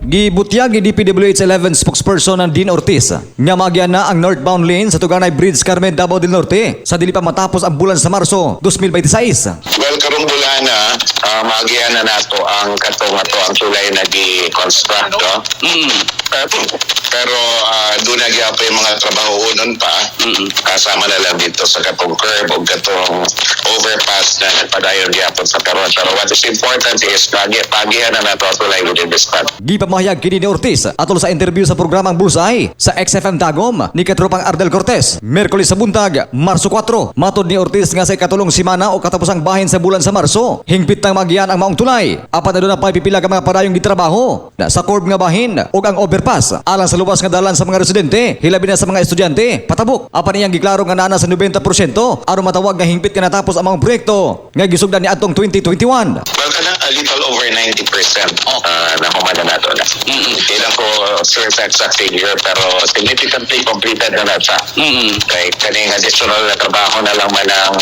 Gibutyag ni DPWH 11 spokesperson ng Dean Ortiz nga magyan na ang northbound lane sa Tuganay Bridge Carmen Davao del Norte sa dili pa matapos ang bulan sa Marso 2026. Well, karong bulana, maagihan na nato ang katong ato ang tulay nagi-construct, no? Pero doon nagyapa yung mga trabaho unon pa. Kasama na lang dito sa katong curb o katong overpass na nagpadayon gyapon sa karon. Pero what is important is pagihan na nato ang tulay within this month. Gipamahayag kini ni Ortiz atol sa interview sa programang Bullseye sa XFM Dagom ni katropang Ardel Cortez Miyerkules sa buntag, Marso 4. Matod ni Ortiz nga sa ikatulong simana o katapusang bahin sa bulan sa Marso, hingpit nang magiyan ang maong tulay. Apat na doon na pipila ka mga padayong gitrabaho na sa curb nga bahin o ang overpass alang sa luwas nga dalan sa mga residente, hilabi na sa mga estudyante, patabok. Apan iyang giklaro nga nana sa 90% aron matawag nga hingpit ka natapos ang mga proyekto nga gisugdan ni atong 2021. Well, kanang a little over 90% na humana nato na. Kailan ko sure sa exact figure pero significantly completed na na siya. Kaya kaning additional na trabaho na lang man ang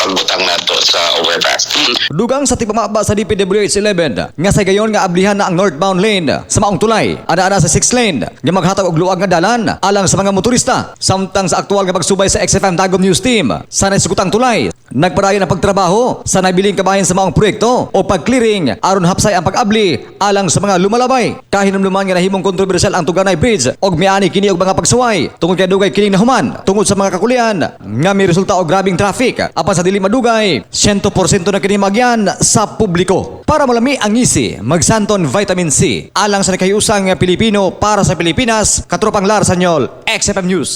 pagbutang nato sa overpass. Dugang sa tipamaba sa DPWH 11 nga sa gayon nga ablihan na ang northbound lane sa maong tulay, ana sa 6 lane nga maghatag og luag nga dalan alang sa mga motorista. Samtang sa aktual nga pagsubay sa XFM Dagom News Team sa naisugutang tulay, nagpadayon ang pagtrabaho sa nabiling kabahin sa maong proyekto o pag-clearing aron hapsay ang pag-abli alang sa mga lumalabay. Kahinumduman nga nahimong kontrobersyal ang Tuganay Bridge og miani kini og mga pagsuway tungod kay dugay kining nahuman tungod sa mga kakulian nga may resulta og grabing traffic apan sa dili madugay 100% na kini magyan sa publiko. Para malami ang ngisi, magsanton vitamin C alang sa nakahiusang Pilipino para sa Pilipinas, katropang Lar Sanyol, XFM News.